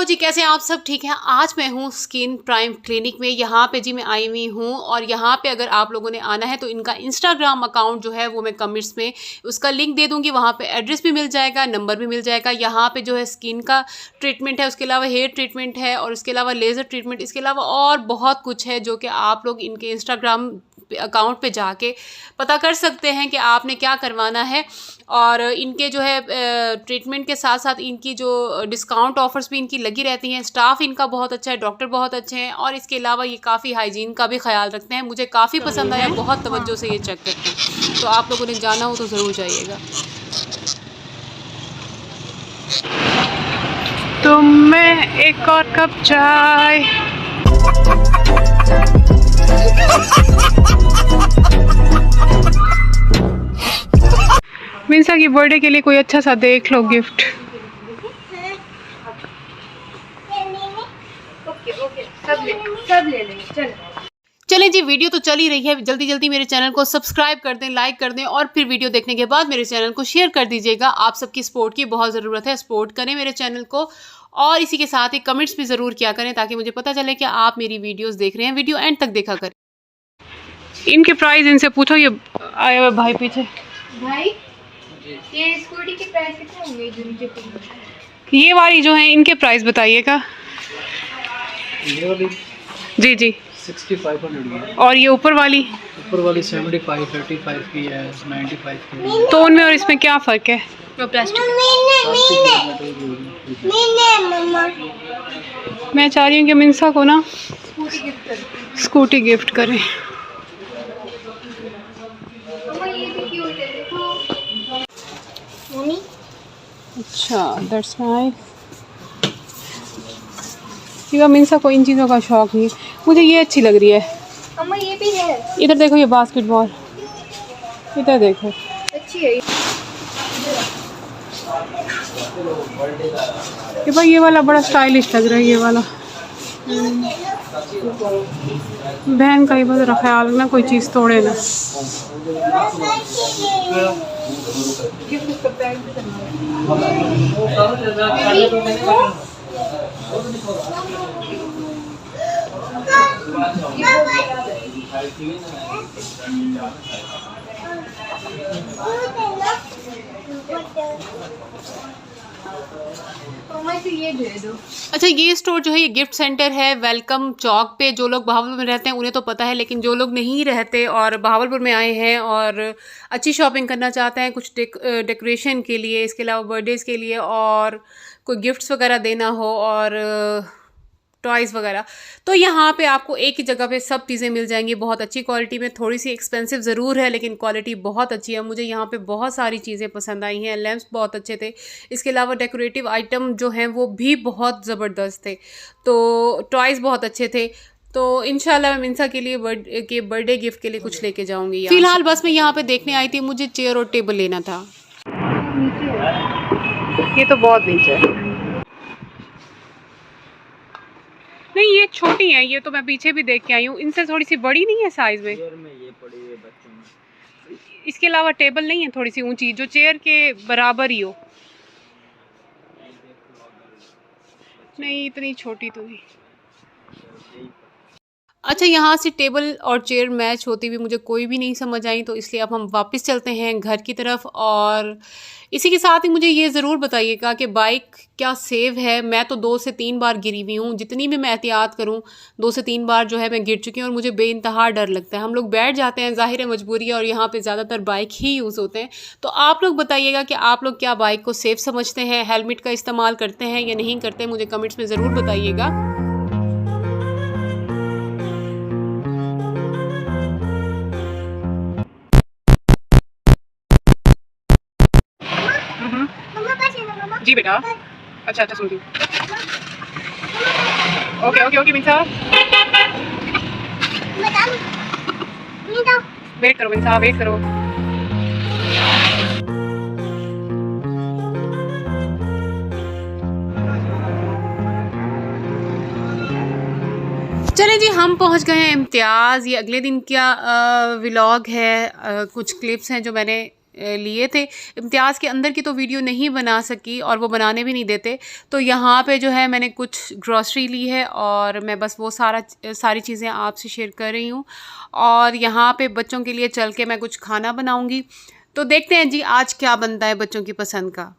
Hello जी, कैसे हैं आप सब? ठीक हैं। आज मैं हूँ स्किन प्राइम क्लिनिक में। यहाँ पे जी मैं आई हुई हूँ और यहाँ पे अगर आप लोगों ने आना है तो इनका इंस्टाग्राम अकाउंट जो है वो मैं कमेंट्स में उसका लिंक दे दूँगी। वहाँ पे एड्रेस भी मिल जाएगा, नंबर भी मिल जाएगा। यहाँ पे जो है स्किन का ट्रीटमेंट है, उसके अलावा हेयर ट्रीटमेंट है और उसके अलावा लेज़र ट्रीटमेंट, इसके अलावा और बहुत कुछ है जो कि आप लोग इनके इंस्टाग्राम अकाउंट पे जाके पता कर सकते हैं कि आपने क्या करवाना है। और इनके जो है ट्रीटमेंट के साथ साथ इनकी जो डिस्काउंट ऑफर्स भी इनकी लगी रहती हैं। स्टाफ इनका बहुत अच्छा है, डॉक्टर बहुत अच्छे हैं और इसके अलावा ये काफ़ी हाइजीन का भी ख्याल रखते हैं। मुझे काफ़ी पसंद आया, बहुत तवज्जो से ये चेक करते हैं। तो आप लोगों ने जाना हो तो ज़रूर जाइएगा। तुम में एक और कप चाय। मिंसा की बर्थडे के लिए कोई अच्छा सा देख लो गिफ्ट। सब ले लेंगे। चलो चलें जी, वीडियो तो चल ही रही है। जल्दी जल्दी मेरे चैनल को सब्सक्राइब कर दें, लाइक कर दें और फिर वीडियो देखने के बाद मेरे चैनल को शेयर कर दीजिएगा। आप सबकी सपोर्ट की बहुत ज़रूरत है। सपोर्ट करें मेरे चैनल को और इसी के साथ ही कमेंट्स भी ज़रूर किया करें ताकि मुझे पता चले कि आप मेरी वीडियोस देख रहे हैं। वीडियो एंड तक देखा करें। इनके प्राइस इनसे पूछो। ये आए हुए भाई पीछे। भाई, ये स्कूटी के प्राइस कितने होंगे? जो नीचे ये वाली जो है इनके प्राइस बताइएगा। ये वाली जी जी 6500 की है और ये ऊपर वाली 75 35 की है, 95 की है। तो उनमें और इसमें क्या फ़र्क है? मैं चाह रही हूँ कि मिंसा को ना स्कूटी गिफ्ट करें। अच्छा, दैट्स नाइस। मिंसा को इन चीज़ों का शौक नहीं। मुझे ये अच्छी लग रही है। अम्मा ये भी है। इधर देखो, ये बास्केटबॉल। इधर देखो, अच्छी है ये भाई। ये वाला बड़ा स्टाइलिश लग रहा है। ये वाला बहन का ही बहुत ख्याल रखना, कोई चीज़ तोड़े ना। ये दे दो। अच्छा, ये स्टोर जो है ये गिफ्ट सेंटर है वेलकम चौक पे। जो लोग बहावलपुर में रहते हैं उन्हें तो पता है, लेकिन जो लोग नहीं रहते और बहावलपुर में आए हैं और अच्छी शॉपिंग करना चाहते हैं कुछ डेकोरेशन के लिए, इसके अलावा बर्थडेज़ के लिए और कोई गिफ्ट्स वगैरह देना हो और टॉयज़ वगैरह, तो यहाँ पे आपको एक ही जगह पे सब चीज़ें मिल जाएंगी बहुत अच्छी क्वालिटी में। थोड़ी सी एक्सपेंसिव ज़रूर है लेकिन क्वालिटी बहुत अच्छी है। मुझे यहाँ पे बहुत सारी चीज़ें पसंद आई हैं। लैम्प्स बहुत अच्छे थे, इसके अलावा डेकोरेटिव आइटम जो हैं वो भी बहुत ज़बरदस्त थे, तो टॉयज़ बहुत अच्छे थे। तो इंशाल्लाह मैं मिंसा के लिए बर्थडे गिफ्ट के लिए कुछ लेके जाऊँगी। फ़िलहाल बस मैं यहाँ पर देखने आई थी, मुझे चेयर और टेबल लेना था। ये तो बहुत नीचे है। नहीं, ये छोटी है। ये तो मैं पीछे भी देख के आई हूँ। इनसे थोड़ी सी बड़ी नहीं है साइज में? ये पड़ी है बच्चों में। इसके अलावा टेबल नहीं है थोड़ी सी ऊंची जो चेयर के बराबर ही हो? नहीं, इतनी छोटी तो नहीं। अच्छा, यहाँ से टेबल और चेयर मैच होती हुई मुझे कोई भी नहीं समझ आई, तो इसलिए अब हम वापस चलते हैं घर की तरफ। और इसी के साथ ही मुझे ये ज़रूर बताइएगा कि बाइक क्या सेफ है? मैं तो 2 से 3 बार गिरी हुई हूँ। जितनी भी मैं एहतियात करूँ 2 से 3 बार जो है मैं गिर चुकी हूँ और मुझे बेइंतहा डर लगता है। हम लोग बैठ जाते हैं, ज़ाहिर है मजबूरी है और यहाँ पे ज़्यादातर बाइक ही यूज़ होते हैं। तो आप लोग बताइएगा कि आप लोग क्या बाइक को सेफ़ समझते हैं, हेलमेट का इस्तेमाल करते हैं या नहीं करते? मुझे कमेंट्स में ज़रूर बताइएगा। जी बेटा। अच्छा अच्छा, सुनती हूँ। ओके ओके ओके मिंसा, वेट करो मिंसा, वेट करो। चलें जी, हम पहुंच गए हैं इम्तियाज़। ये अगले दिन का व्लॉग है। कुछ क्लिप्स हैं जो मैंने लिए थे। इम्तियाज़ के अंदर की तो वीडियो नहीं बना सकी और वो बनाने भी नहीं देते। तो यहाँ पे जो है मैंने कुछ ग्रॉसरी ली है और मैं बस वो सारी चीज़ें आपसे शेयर कर रही हूँ। और यहाँ पे बच्चों के लिए चल के मैं कुछ खाना बनाऊँगी। तो देखते हैं जी आज क्या बनता है बच्चों की पसंद का।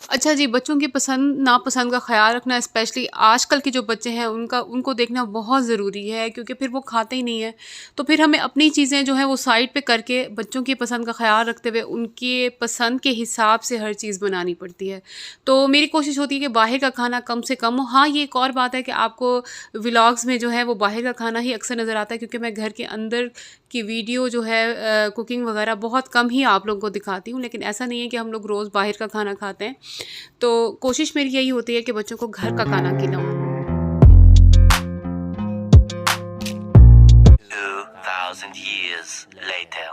अच्छा जी, बच्चों की पसंद नापसंद का ख़्याल रखना, स्पेशली आजकल के जो बच्चे हैं उनको देखना बहुत ज़रूरी है, क्योंकि फिर वो खाते ही नहीं हैं। तो फिर हमें अपनी चीज़ें जो हैं वो साइड पे करके बच्चों की पसंद का ख़्याल रखते हुए उनके पसंद के हिसाब से हर चीज़ बनानी पड़ती है। तो मेरी कोशिश होती है कि बाहर का खाना कम से कम हो। हाँ, ये एक और बात है कि आपको व्लॉग्स में जो है वो बाहर का खाना ही अक्सर नज़र आता है, क्योंकि मैं घर के अंदर की वीडियो जो है कुकिंग वगैरह बहुत कम ही आप लोगों को दिखाती हूँ। लेकिन ऐसा नहीं है कि हम लोग रोज़ बाहर का खाना खाते हैं। तो कोशिश मेरी यही होती है कि बच्चों को घर का खाना खिलाऊं। 2000 years later.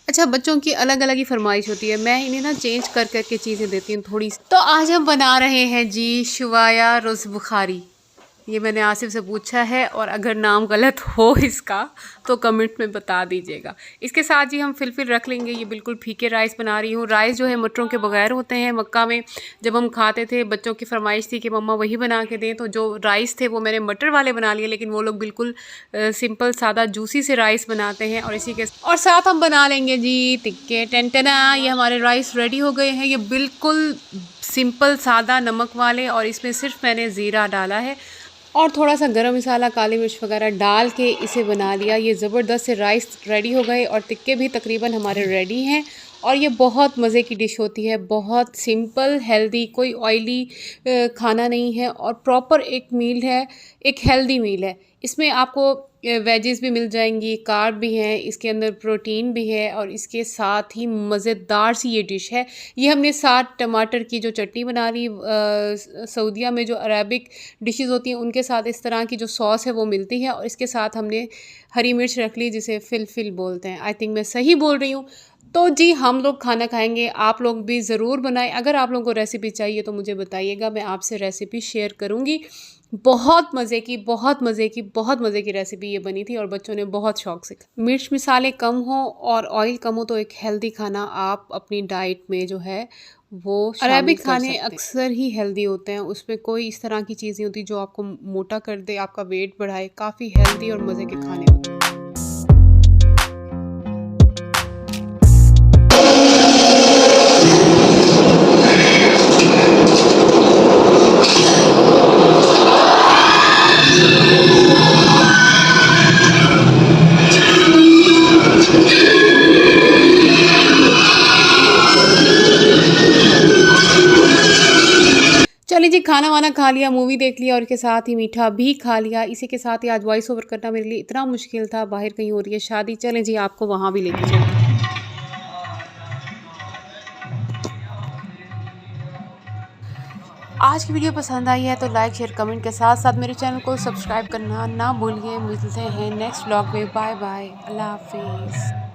अच्छा, बच्चों की अलग अलग ही फरमाइश होती है, मैं इन्हें ना चेंज कर करके चीज़ें देती हूँ थोड़ी सी। तो आज हम बना रहे हैं जी शुवाया रोज़ बुखारी। ये मैंने आसिफ से पूछा है और अगर नाम गलत हो इसका तो कमेंट में बता दीजिएगा। इसके साथ जी हम फिलफिल रख लेंगे। ये बिल्कुल फीके राइस बना रही हूँ। राइस जो है मटरों के बगैर होते हैं। मक्का में जब हम खाते थे बच्चों की फरमाइश थी कि मम्मा वही बना के दें, तो जो राइस थे वो मैंने मटर वाले बना लिए, लेकिन वो लोग बिल्कुल सिंपल सादा जूसी से राइस बनाते हैं। और इसी के और साथ हम बना लेंगे जी टिक्के टेंटना। ये हमारे राइस रेडी हो गए हैं। ये बिल्कुल सिंपल सादा नमक वाले, और इसमें सिर्फ मैंने ज़ीरा डाला है और थोड़ा सा गरम मसाला काली मिर्च वगैरह डाल के इसे बना लिया। ये ज़बरदस्त से राइस रेडी हो गए और टिक्के भी तकरीबन हमारे रेडी हैं। और ये बहुत मज़े की डिश होती है, बहुत सिंपल हेल्दी, कोई ऑयली खाना नहीं है और प्रॉपर एक मील है, एक हेल्दी मील है। इसमें आपको वेजेस भी मिल जाएंगी, कार्ब भी हैं, इसके अंदर प्रोटीन भी है और इसके साथ ही मज़ेदार सी ये डिश है। ये हमने साथ टमाटर की जो चटनी बना ली, सऊदीया में जो अरेबिक डिशेस होती हैं उनके साथ इस तरह की जो सॉस है वो मिलती है। और इसके साथ हमने हरी मिर्च रख ली जिसे फिलफिल बोलते हैं। आई थिंक मैं सही बोल रही हूँ। तो जी हम लोग खाना खाएंगे, आप लोग भी ज़रूर बनाएं। अगर आप लोगों को रेसिपी चाहिए तो मुझे बताइएगा, मैं आपसे रेसिपी शेयर करूँगी। बहुत मज़े की रेसिपी ये बनी थी और बच्चों ने बहुत शौक से। मिर्च मसाले कम हो और ऑयल कम हो तो एक हेल्दी खाना आप अपनी डाइट में जो है वो अरेबिक खाने अक्सर ही हेल्दी होते हैं। उसमें कोई इस तरह की चीज़ें होती जो आपको मोटा कर दे, आपका वेट बढ़ाए। काफ़ी हेल्दी और मज़े के खाने होते हैं। चलिए जी, खाना वाना खा लिया, मूवी देख लिया और इसके साथ ही मीठा भी खा लिया। इसी के साथ ही आज वॉइस ओवर करना मेरे लिए इतना मुश्किल था। बाहर कहीं हो रही है शादी, चलें जी आपको वहाँ भी लेके चलते हैं। आज की वीडियो पसंद आई है तो लाइक शेयर कमेंट के साथ साथ मेरे चैनल को सब्सक्राइब करना ना भूलिए। मिलते हैं नेक्स्ट व्लॉग में। बाय बाय, अल्लाह हाफिज़।